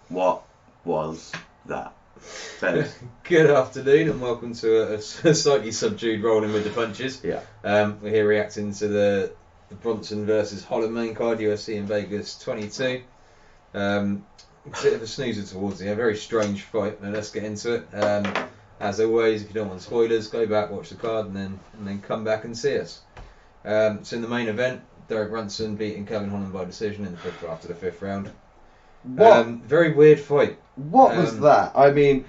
What was that? Bez. Good afternoon and welcome to a slightly subdued rolling with the punches. Yeah. We're here reacting to the Brunson versus Holland main card, UFC in Vegas 22. Bit of a snoozer towards the end, very strange fight. Now let's get into it. As always, if you don't want spoilers, go back, watch the card, and then come back and see us. So in the main event, Derek Brunson beating Kevin Holland by decision in the fifth after the fifth round. What? Very weird fight. What was that? I mean,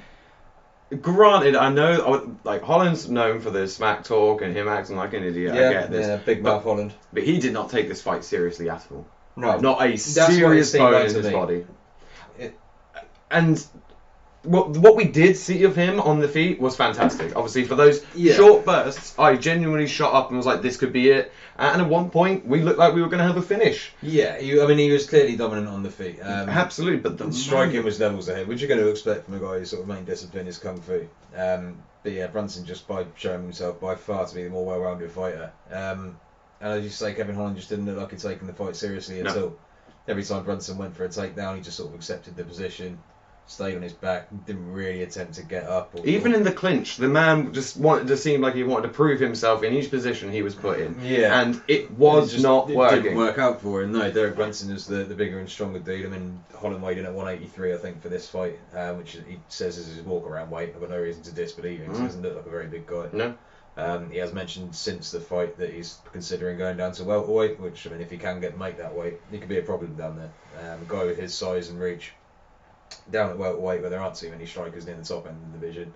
granted, I know like Holland's known for the smack talk and him acting like an idiot. Yeah, I get this. Yeah, big mouth Holland. But he did not take this fight seriously at all. No, Not a serious bone in his body. And what we did see of him on the feet was fantastic. Obviously, for those short bursts, I genuinely shot up and was like, this could be it. And at one point, we looked like we were going to have a finish. Yeah, he was clearly dominant on the feet. Absolutely, but the striking was levels ahead, which you're going to expect from a guy whose sort of main discipline is kung fu. But yeah, Brunson just by showing himself by far to be the more well-rounded fighter. And as you say, Kevin Holland just didn't look like he'd taken the fight seriously at all. Every time Brunson went for a takedown, he just sort of accepted the position, stayed on his back, didn't really attempt to get up. Even in the clinch, the man just wanted to seem like he wanted to prove himself in each position he was put in. Yeah. And it was not working. It didn't work out for him. No, Derek Brunson is the bigger and stronger dude. I mean, Holland weighed in at 183, I think, for this fight, which he says is his walk-around weight. I've got no reason to disbelieve him, so he doesn't look like a very big guy. No. He has mentioned since the fight that he's considering going down to welterweight, which, I mean, if he can make that weight, he could be a problem down there. A guy with his size and reach, down at welterweight where there aren't too many strikers near the top end of the division,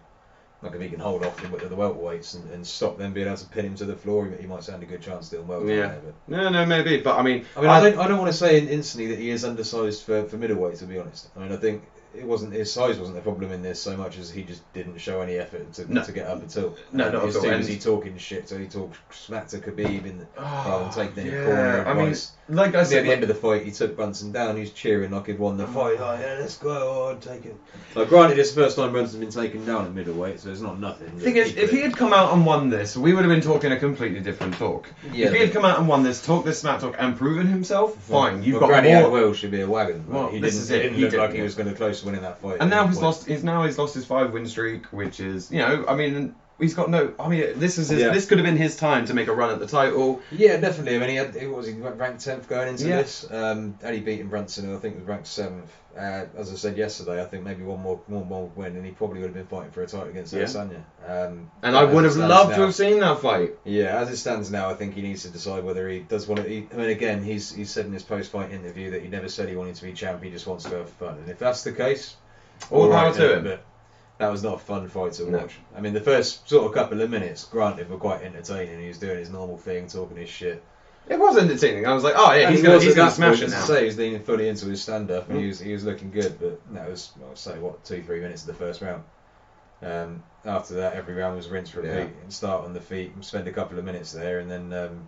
like if he can hold off the welterweights and stop them being able to pin him to the floor, he might stand a good chance still welterweight. Yeah. There, no, maybe, but I don't want to say instantly that he is undersized for middleweight, to be honest. I mean, I think his size wasn't the problem in this so much as he just didn't show any effort to get up at all. No, not at all. Too busy talking shit, so he talked smack to Khabib rather than taking any corner advice. Like I said, at the end of the fight, he took Brunson down. He's cheering like he'd won the fight. Like, yeah, let's go, take it. Like, granted, it's the first time Brunson's been taken down at middleweight, so it's not nothing. The thing is, if he had come out and won this, we would have been talking a completely different talk. Yeah, if he had come out and won this, talked this smack talk, and proven himself, fine. You've got Granny more. Will should be a wagon. Well, he didn't look like he was going to close to winning that fight. And now he's lost his 5-win streak, which is, I mean. He's got no. I mean, this could have been his time to make a run at the title. Yeah, definitely. I mean, he was ranked 10th going into this. Had he beaten Brunson, who I think was ranked 7th. As I said yesterday, I think maybe one more win, and he probably would have been fighting for a title against Adesanya. And I would have loved to have seen that fight. Yeah, as it stands now, I think he needs to decide whether he does want to. I mean, again, he's said in his post-fight interview that he never said he wanted to be champ. He just wants to have fun, and if that's the case, all power to him. But that was not a fun fight to watch. I mean, the first sort of couple of minutes, granted, were quite entertaining. He was doing his normal thing, talking his shit. It was entertaining. I was like, oh yeah, he's going to smash it now. He was leaning fully into his stand-up, and he was looking good. But that was, I'll say, 2-3 minutes of the first round. After that, every round was rinse, repeat, and start on the feet, and spend a couple of minutes there, and then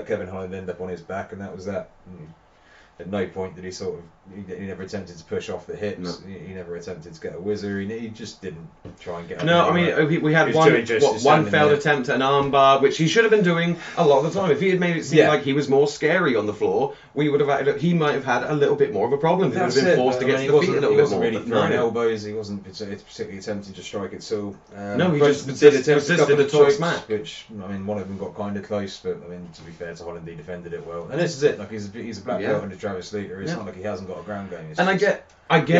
Kevin Holland ended up on his back, and that was that. At no point did he never attempted to push off the hips. No. He never attempted to get a whizzer. He just didn't try and get up. No, I mean, we had one failed attempt at an armbar, which he should have been doing a lot of the time. If he had made it seem like he was more scary on the floor, he might have had a little bit more of a problem. He would have been forced to get to the feet a little bit more. He wasn't really throwing elbows. He wasn't particularly attempting to strike at all. No, he just did attempt a couple of strikes, which, I mean, one of them got kind of close, but I mean, to be fair to Holland, he defended it well. And this is it. Like, he's a black belt under Travis Slater. It's not like he hasn't got a ground game. And I get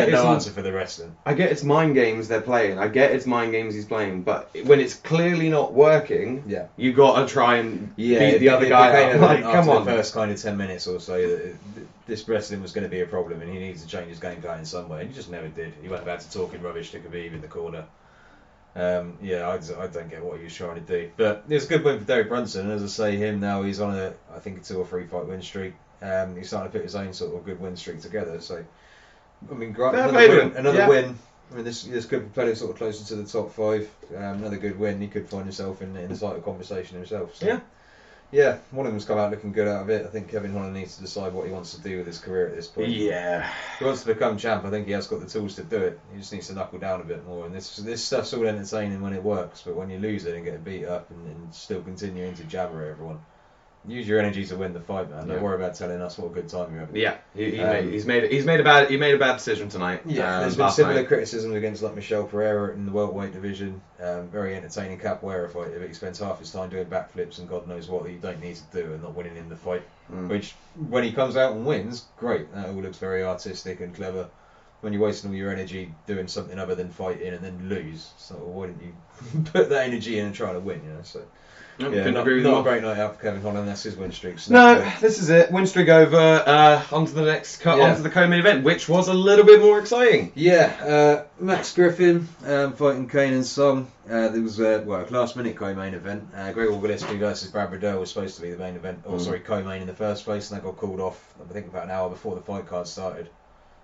no answer for the wrestling. I get it's mind games they're playing. I get it's mind games he's playing. But when it's clearly not working, you got to try and beat the other guy up. Like, come on. The first kind of 10 minutes or so, that this wrestling was going to be a problem, and he needs to change his game plan in some way. And he just never did. He went back to talking rubbish to Khabib in the corner. I don't get what he was trying to do. But it was a good win for Derek Brunson. As I say, him now, he's on a 2 or 3 fight win streak. He's starting to put his own sort of good win streak together. So, I mean, another win. I mean, this could propel him sort of closer to the top 5. Another good win. He could find himself in the title conversation himself. So. Yeah, one of them's come out looking good out of it. I think Kevin Holland needs to decide what he wants to do with his career at this point. Yeah. If he wants to become champ, I think he has got the tools to do it. He just needs to knuckle down a bit more. And this stuff's all entertaining when it works, but when you lose it and get beat up and still continuing to jabber at everyone, use your energy to win the fight, man. Don't worry about telling us what a good time you're having. Yeah, he's made a bad decision tonight. Yeah, there's been similar criticisms against like Michel Pereira in the welterweight division. Very entertaining capoeira fighter, but he spends half his time doing backflips and God knows what that you don't need to do and not winning in the fight. Which, when he comes out and wins, great. That all looks very artistic and clever. When you're wasting all your energy doing something other than fighting and then lose, so why didn't you put that energy in and try to win? So. Yeah, not a great night out for Kevin Holland. That's his win streak. No, this is it. Win streak over. Onto the next, onto the co-main event, which was a little bit more exciting. Yeah, Max Griffin fighting Kane and Song. There was a last-minute co-main event. Gregor Gillespie versus Brad Riddell was supposed to be the main event, co-main in the first place, and that got called off. I think about an hour before the fight card started.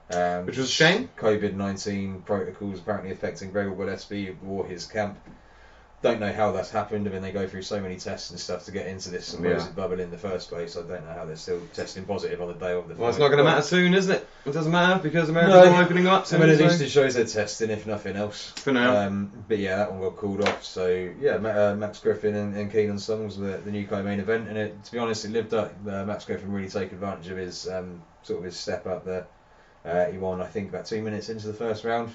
Which was a shame. COVID-19 protocols apparently affecting Gregor Gillespie or his camp. Don't know how that's happened. I mean, they go through so many tests and stuff to get into this supposed bubble in the first place. I don't know how they're still testing positive on the day of the fight. Well, it's not going to matter soon, is it? It doesn't matter because America's not opening up soon. I mean, at least it shows they're testing, if nothing else. For now. But yeah, that one got called off. So yeah, Max Griffin and Keenan Song was the new co-main event, and to be honest, it lived up. Max Griffin really took advantage of his his step up there. He won, I think, about 2 minutes into the first round.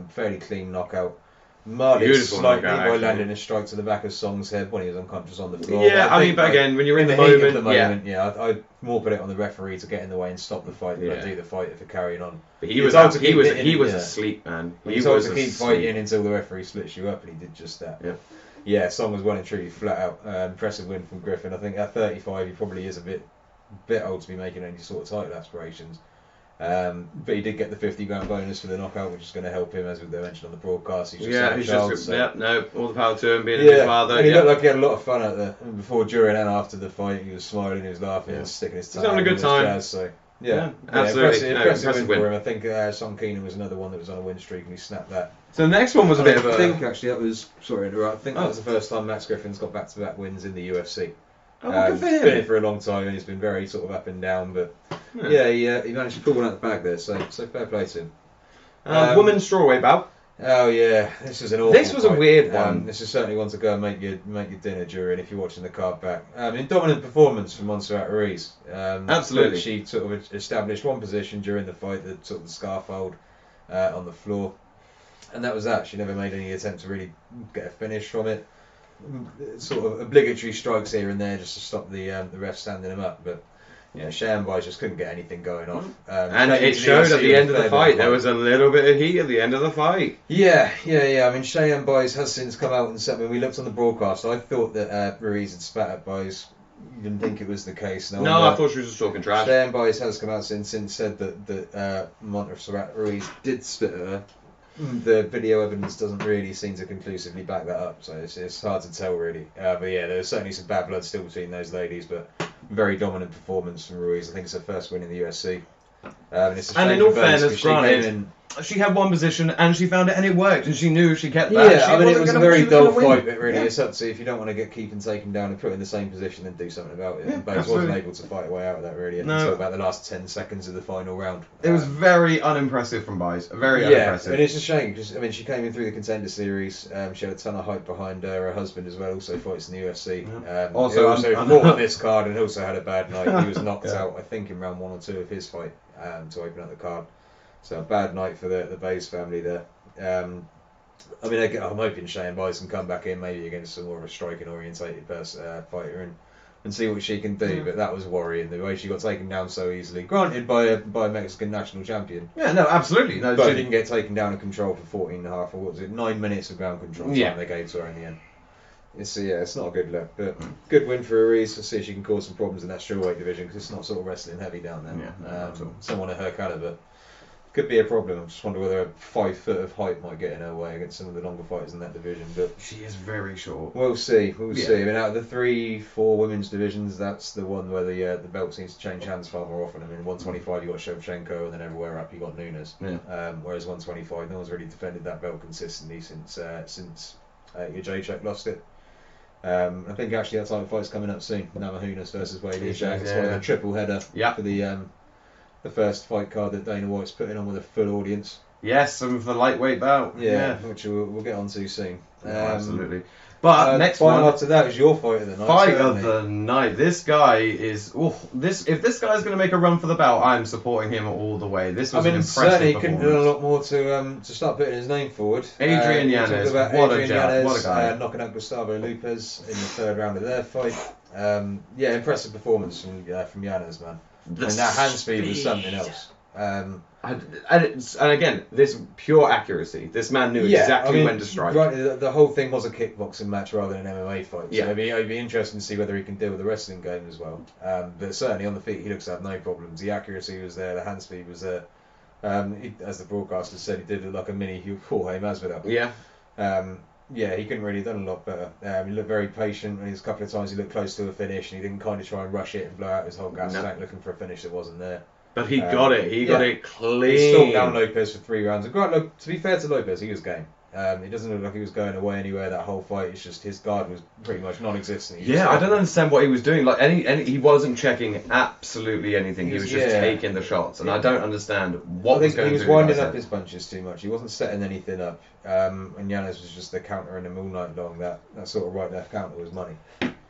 Fairly clean knockout. Marley slightly by landing a strike to the back of Song's head when he was unconscious on the floor. Yeah, I mean, but again, when you're in the moment, I'd more put it on the referee to get in the way and stop the fight than I'd do the fight if it's carrying on. But he was asleep, man. He was told to keep fighting until the referee splits you up, and he did just that. Yeah, Song was well and truly flat out. Impressive win from Griffin. I think at 35, he probably is a bit old to be making any sort of title aspirations. But he did get the 50 grand bonus for the knockout, which is going to help him, as they mentioned on the broadcast. He's just all the power to him, being a good father. And he looked like he had a lot of fun out there. And before, during, and after the fight, he was smiling, he was laughing, sticking his tongue out. He's having a good time. Jazz, so absolutely. Impressive win for him. I think Song Keenan was another one that was on a win streak, and he snapped that. So the next one was a bit of a. I think actually that was that was the first time Max Griffin's got back-to-back wins in the UFC. Good for him. He's been in for a long time and he's been very sort of up and down, but he managed to pull one out the bag there, so fair play to him. Women's strawweight bout. Oh yeah, this is an awful This was fight. A weird one. This is certainly one to go and make your dinner during if you're watching the card back. Dominant performance from Montserrat Ruiz. Absolutely. She sort of established one position during the fight, the sort of the scarf hold on the floor, and that was that. She never made any attempt to really get a finish from it. Sort of obligatory strikes here and there just to stop the ref standing him up, but Shambai just couldn't get anything going off. And it showed at the end of the fight. There was a little bit of heat at the end of the fight. Yeah. I mean, Cheyenne Buys has since come out and said, when we looked on the broadcast, I thought that Ruiz had spat at Buys. You didn't think it was the case. No, I thought she was just talking trash. Cheyenne Buys has come out since said that Montserrat Ruiz did spit at her. The video evidence doesn't really seem to conclusively back that up, so it's hard to tell really. But yeah, there's certainly some bad blood still between those ladies, but very dominant performance from Ruiz. I think it's her first win in the UFC. And in all fairness, granted, she had one position and she found it and it worked and she knew she kept that. Yeah, I mean, it was a very dull fight, but really it's up to if you don't want to keep taken down and put in the same position, then do something about it. Yeah, and Bates wasn't able to fight a way out of that really until about the last 10 seconds of the final round. It was very unimpressive from Bates. Very unimpressive. And it's a shame because, I mean, she came in through the Contender Series. She had a ton of hype behind her. Her husband as well also fights in the UFC. Also fought on this card and also had a bad night. He was knocked out, I think, in round 1 or 2 of his fight to open up the card. So a bad night for the Bays family there. I mean, I'm hoping Cheyenne Buys can come back in maybe against some more of a striking orientated fighter and see what she can do. But that was worrying, the way she got taken down so easily. Granted, by a Mexican national champion. Yeah, no, absolutely. No, but she didn't get taken down and controlled for 14 and a half, or what was it, 9 minutes of ground control time they gave to her in the end. It's not a good look, but good win for Ruiz. We'll see if she can cause some problems in that strawweight division because it's not sort of wrestling heavy down there. Someone of her calibre. Could be a problem. I just wonder whether 5 foot of height might get in her way against some of the longer fighters in that division. But she is very short. We'll see. I mean, out of the 3-4 women's divisions, that's the one where the belt seems to change hands far more often. I mean, 125 you got Shevchenko, and then everywhere up you got Nunes. Whereas 125, no one's really defended that belt consistently since Jacek lost it. I think actually that title fight's coming up soon. Namajunas versus Weili. It's one of the triple header for the first fight card that Dana White's putting on with a full audience. Yes, and for the lightweight bout. Yeah, which we'll get on to soon. Absolutely. But next one one after that is your fight of the night. Fight of the night. This guy is. If this guy's going to make a run for the belt, I'm supporting him all the way. This was an impressive certainly performance. couldn't do a lot more to start putting his name forward. Adrian Yanez, what a guy. Knocking out Gustavo Lopez in the third round of their fight. Impressive performance from Yanez, man. That hand speed was something else. And again, this pure accuracy. This man knew exactly when to strike. Right, the whole thing was a kickboxing match rather than an MMA fight. So yeah. it'd be interesting to see whether he can deal with the wrestling game as well. But certainly on the feet, he looks to have no problems. The accuracy was there. The hand speed was there. As the broadcaster said, he did look like a mini Jorge Masvidal. Yeah. He couldn't really have done a lot better. He looked very patient. And a couple of times he looked close to a finish, and he didn't kind of try and rush it and blow out his whole gas tank looking for a finish that wasn't there. But he got it. He got it clean. He stalked down Lopez for 3 rounds. And look, to be fair to Lopez, he was game. It doesn't look like he was going away anywhere that whole fight. It's just his guard was pretty much non-existent. I don't understand what he was doing. Like he wasn't checking absolutely anything. He was just taking the shots, and I don't understand what was going on. He was winding up his punches too much. He wasn't setting anything up. And Yanez was just the countering him all night long. That sort of right-left counter was money.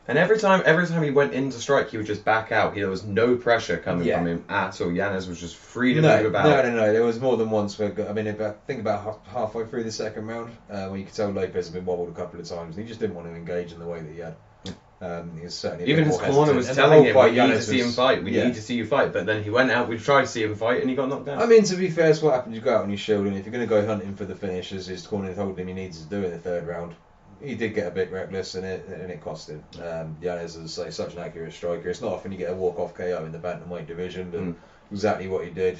And every time he went in to strike, he would just back out. There was no pressure coming from him at all. Yanez was just free to move about. No. There was more than once where, I think about halfway through the second round, where you could tell Lopez had been wobbled a couple of times, and he just didn't want to engage in the way that he had. He was certainly even his corner was telling him, "We need to see him fight. We need to see you fight." But then he went out. We tried to see him fight, and he got knocked down. To be fair, it's what happens. You go out on your shield, and if you're going to go hunting for the finish, as his corner told him he needs to do in the third round. He did get a bit reckless, and it cost him. Yanez, as I say, such an accurate striker. It's not often you get a walk-off KO in the bantamweight division, but exactly what he did.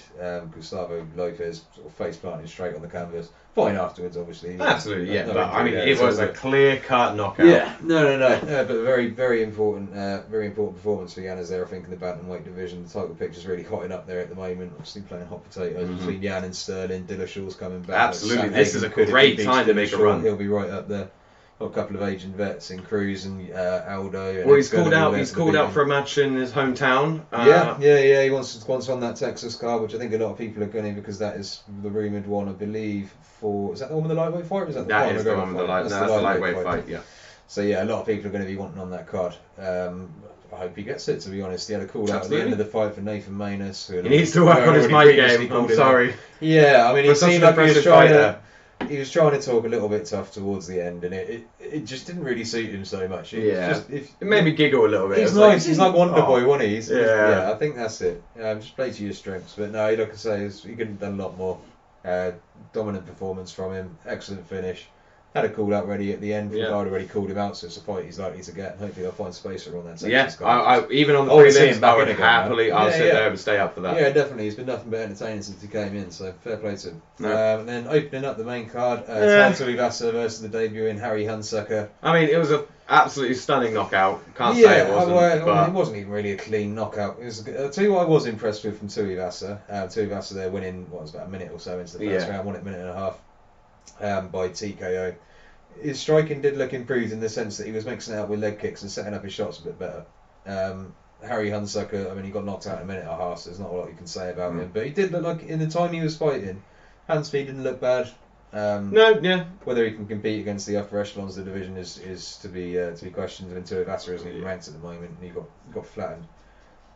Gustavo Lopez sort of face planted straight on the canvas. Fine afterwards, obviously. Absolutely, yeah. But it was a clear-cut knockout. Yeah, no. But a very, very important performance for Yanez there. I think in the bantamweight division, the title picture's really hotting up there at the moment. Obviously playing hot potatoes between Yan and Sterling. Dillashaw's coming back. Absolutely, this is a great time to make a run. He'll be right up there. Got a couple of aging vets in Cruz and Aldo. Well, he's called out for a match in his hometown. He wants on that Texas card, which I think a lot of people are going to, because that is the rumoured one, I believe. Is that the one with the lightweight fight? Or is that the one with the lightweight fight? Yeah. So a lot of people are going to be wanting on that card. I hope he gets it. To be honest, he had a call out at the end of the fight for Nathan Manus. He needs to work on his mic game. I'm sorry. Yeah, he seemed like he was trying to. He was trying to talk a little bit tough towards the end, and it just didn't really suit him so much. It made me giggle a little bit. He's nice. He's like Wonder Boy, wasn't he? I think that's it. Just play to your strengths. But no, like I say, he could have done a lot more. Dominant performance from him. Excellent finish. Had a call out ready at the end. I'd already called him out, so it's a fight he's likely to get. Hopefully they'll find space around that. Even on the prelims, I would happily sit there and stay up for that. Yeah, definitely. He's been nothing but entertaining since he came in, so fair play to him. And then opening up the main card, Taito Ivasa versus the debuting Harry Hunsucker. It was an absolutely stunning knockout. Can't say it wasn't. It wasn't even really a clean knockout. I'll tell you what I was impressed with from Tuivasa. Tuivasa there winning, about a minute or so into the first round, won it a minute and a half. By TKO. His striking did look improved in the sense that he was mixing it up with leg kicks and setting up his shots a bit better. Harry Hunsucker, he got knocked out in a minute and a half, so there's not a lot you can say about him. But he did look like, in the time he was fighting, hand speed didn't look bad. Whether he can compete against the upper echelons of the division is to be questioned. And Tuivasa isn't even ranked at the moment, and he got flattened.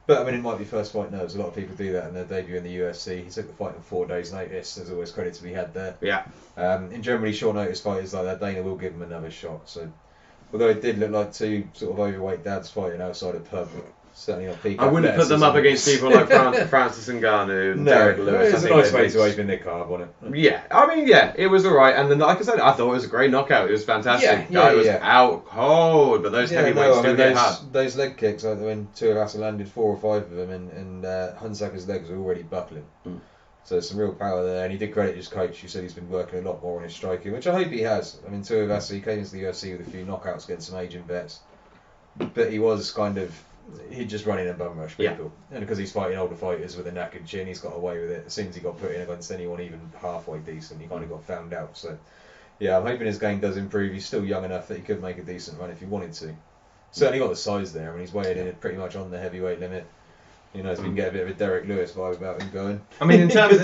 But it might be first fight nerves. A lot of people do that in their debut in the UFC. He took the fight on 4 days' notice. There's always credit to be had there. Yeah. In generally short notice fighters like that, Dana will give him another shot. So, although it did look like two sort of overweight dads fighting outside a pub, certainly not peak. I wouldn't put them up against people like Francis Ngannou and Derek Lewis. It's a nice way to open the card, wasn't it? Yeah. It was alright. And then, like I said, I thought it was a great knockout. It was fantastic. Guy was out cold, but those heavyweights do get hard. Those leg kicks, like when Tuivasa landed 4 or 5 of them, and Hunsucker's legs were already buckling. So there's some real power there, and he did credit his coach, who said he's been working a lot more on his striking, which I hope he has. Tuivasa, he came into the UFC with a few knockouts against some aging vets, but he was he'd just run in and bum rush people. And because he's fighting older fighters with a knackered chin, he's got away with it. As soon as he got put in against anyone even halfway decent, he kind of got found out. So, I'm hoping his game does improve. He's still young enough that he could make a decent run if he wanted to. Certainly got the size there. He's weighed in pretty much on the heavyweight limit. You know, so we can get a bit of a Derek Lewis vibe about him going. I mean, in terms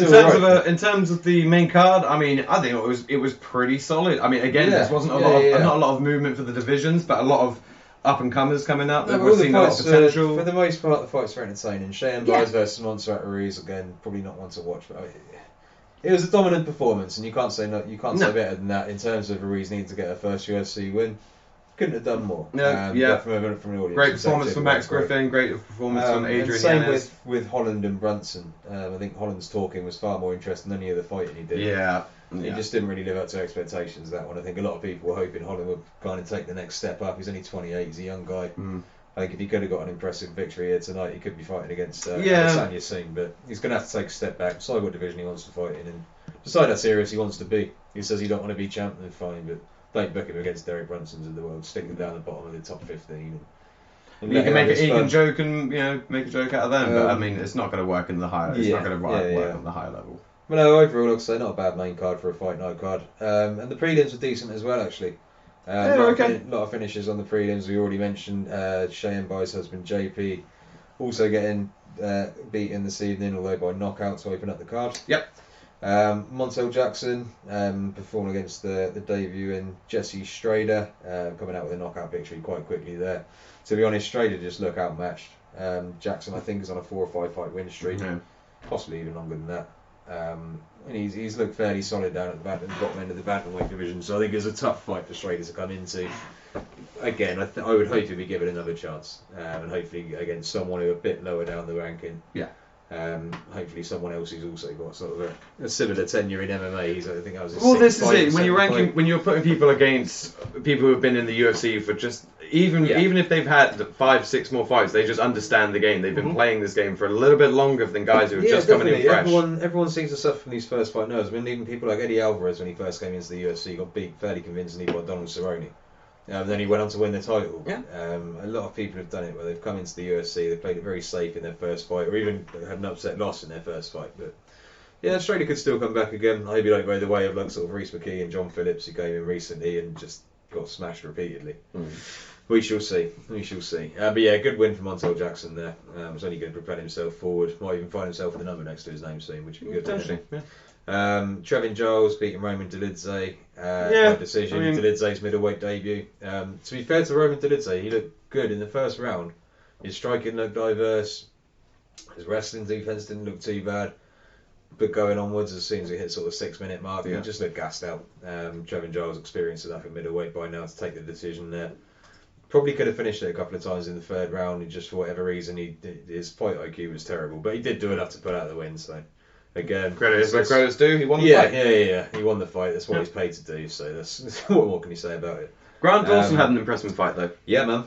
of the main card, I mean, I think it was pretty solid. I mean, again, there wasn't not a lot of movement for the divisions, but a lot of up and comers coming up. We're seeing a lot of potential. For the most part, the fights were entertaining. Cheyenne Buys versus Montserrat Ruiz, again, probably not one to watch, but it was a dominant performance, and you can't say say better than that in terms of Ruiz needing to get her first UFC win. Couldn't have done more. From an audience. Great performance from Max Griffin. Great performance from Adrian. Same with Holland and Brunson. I think Holland's talking was far more interesting than any of the fighting he did. Yeah. He just didn't really live up to expectations, that one. I think a lot of people were hoping Holland would kind of take the next step up. He's only 28. He's a young guy. I think if he could have got an impressive victory here tonight, he could be fighting against Adesanya soon. But he's going to have to take a step back. Decide what division he wants to fight in, and decide how serious he wants to be. He says he don't want to be champion, fine, but don't book him against Derek Brunson's of the world. Stick him down the bottom of the top 15. And you can make an joke and make a joke out of them, but I mean it's not going to work in the higher. It's not going to work on the higher level. Well, no, overall, like I say, not a bad main card for a fight night card. And the prelims were decent as well, actually. A lot of finishes on the prelims. We already mentioned Cheyenne Buys' husband JP also getting beaten this evening, although by knockout to open up the card. Yep. Montel Jackson performed against the debuting Jesse Strader, coming out with a knockout victory quite quickly there. To be honest, Strader just looked outmatched. Jackson, I think, is on a 4 or 5 fight win streak, possibly even longer than that. And he's looked fairly solid down at the bottom end of the bantamweight division, so I think it's a tough fight for Strader to come into. Again, I would hope he'd be given another chance, and hopefully against someone who's a bit lower down the ranking. Yeah. Hopefully someone else who's also got sort of a similar tenure in MMA. I think that was his this is it. When you're putting people against people who have been in the UFC for just even if they've had 5-6 more fights, they just understand the game. They've been playing this game for a little bit longer than guys who are just coming in fresh. Everyone seems to suffer from these first fight nerves. I mean, even people like Eddie Alvarez, when he first came into the UFC, got beat fairly convincingly by Donald Cerrone. Then he went on to win the title. Yeah. A lot of people have done it where they've come into the UFC, they've played it very safe in their first fight, or even had an upset loss in their first fight. But yeah, Strader could still come back again. I hope he don't go the way of like sort of Reece McKee and John Phillips, who came in recently and just got smashed repeatedly. We shall see. But yeah, good win for Montel Jackson there. It's only going to propel himself forward. Might even find himself with a number next to his name soon, which would be good. Potentially, yeah. Trevin Giles beating Roman Dolidze by decision. Dolidze's middleweight debut. To be fair to Roman Dolidze, he looked good in the first round. His striking looked diverse. His wrestling defense didn't look too bad. But going onwards, as soon as he hit sort of 6-minute mark, he just looked gassed out. Trevin Giles experienced enough in middleweight by now to take the decision there. Probably could have finished it a couple of times in the third round, and just for whatever reason, his fight IQ was terrible. But he did do enough to put out the win, so... Again, credit is where credit's due. He won the fight. Yeah. He won the fight. That's what he's paid to do. So that's what more can you say about it? Grant Dawson had an impressive fight though. Yeah, man.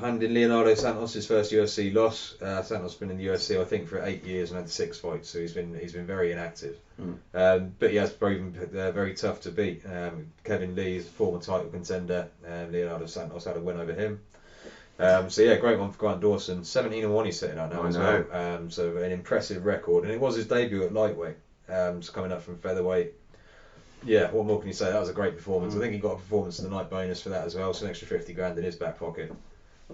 Handed Leonardo Santos his first UFC loss. Santos has been in the UFC I think for 8 years and had 6 fights, so he's been very inactive. But he has proven very tough to beat. Kevin Lee is a former title contender. Leonardo Santos had a win over him. So yeah, great one for Grant Dawson. 17-1 he's sitting at now as well. So an impressive record, and it was his debut at lightweight. So coming up from featherweight. Yeah, what more can you say? That was a great performance. I think he got a performance of the night bonus for that as well, so an extra 50 grand in his back pocket.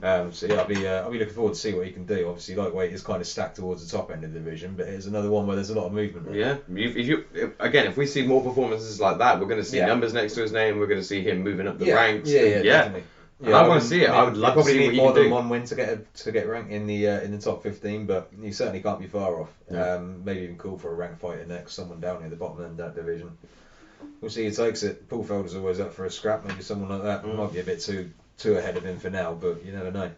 So yeah, I'll be looking forward to see what he can do. Obviously, lightweight is kind of stacked towards the top end of the division, but here's another one where there's a lot of movement. Yeah, if we see more performances like that, we're going to see numbers next to his name. We're going to see him moving up the ranks. Yeah, definitely. Yeah, I want to see it. I would love to see what he can do. Probably need more than one win to get ranked in the top 15, but he certainly can't be far off. Maybe even cool for a ranked fighter next, someone down near the bottom end of that division. We'll see who takes it. Paul Felder's always up for a scrap, maybe someone like that. Might be a bit too ahead of him for now, but you never know.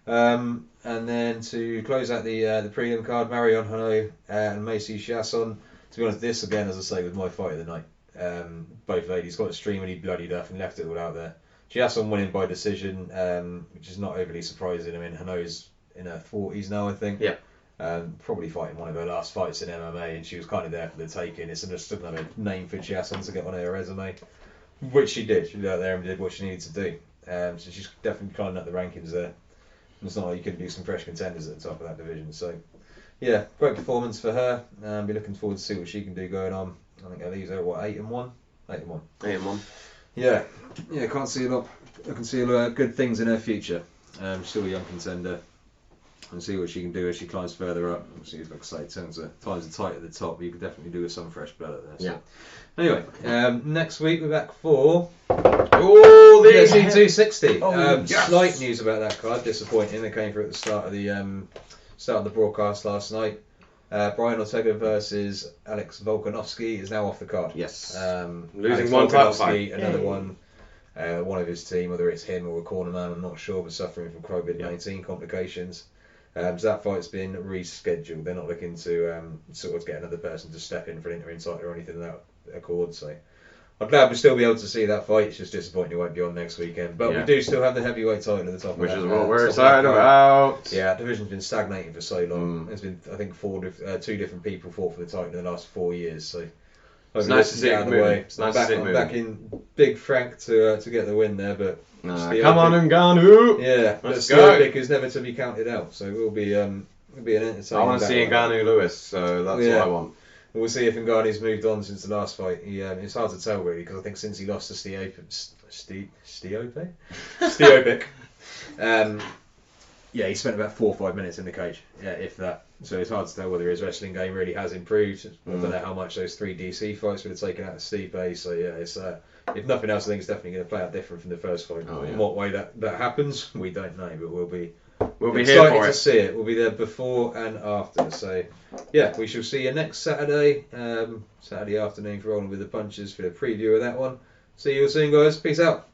And then to close out the prelim card, Marion Hano and Macy Chiasson. To be honest, this again, as I say, was my fight of the night. Both ladies got extremely bloodied up and left it all out there. Chiasson winning by decision, which is not overly surprising. I mean, Hano's in her 40s now, I think. Yeah. Probably fighting one of her last fights in MMA, and she was kind of there for the taking. It's just another name for Chiasson to get on her resume, which she did. She went out there and did what she needed to do. So she's definitely climbing up the rankings there. It's not like you couldn't do some fresh contenders at the top of that division. So, yeah, great performance for her. Be looking forward to see what she can do going on. I think that leaves her, 8-1? 8-1. 8-1. Yeah, can't see a lot. I can see a lot of good things in her future. Still a young contender. and see what she can do as she climbs further up. Obviously, like I say, times are tight at the top, but you could definitely do with some fresh blood at there. So. Anyway, next week we're back for the UFC 260. Slight news about that card, disappointing. They came through at the start of the broadcast last night. Brian Ortega versus Alex Volkanovski is now off the card. Yes. Losing one title fight. Another one. One of his team, whether it's him or a cornerman, I'm not sure, but suffering from COVID-19 complications. So that fight's been rescheduled. They're not looking to sort of get another person to step in for an interim title or anything of that accord. So I'm glad we'll still be able to see that fight. It's just disappointing it won't be on next weekend. But we do still have the heavyweight title at the top. Which is what we're excited about. Yeah, division's been stagnating for so long. There's been, I think, two different people fought for the title in the last 4 years. So it's nice to see it moving. It's nice to see it moving. Back in Big Frank to get the win there, but come on, Ngannou. Yeah, let's go. Is never to be counted out, so it will be an entertaining. I want to see Ngannou Lewis, so that's what I want. We'll see if Ngannou's moved on since the last fight. It's hard to tell really, because I think since he lost to Stiopic, he spent about 4 or 5 minutes in the cage, if that. So it's hard to tell whether his wrestling game really has improved. I don't know how much those 3 DC fights would have taken out of Stipe. So it's if nothing else, I think it's definitely going to play out different from the first fight. In what way that happens, we don't know, but we'll be here for it. To see it. We'll be there before and after. So we shall see you next Saturday, Saturday afternoon for Rolling with the Punches for the preview of that one. See you soon, guys. Peace out.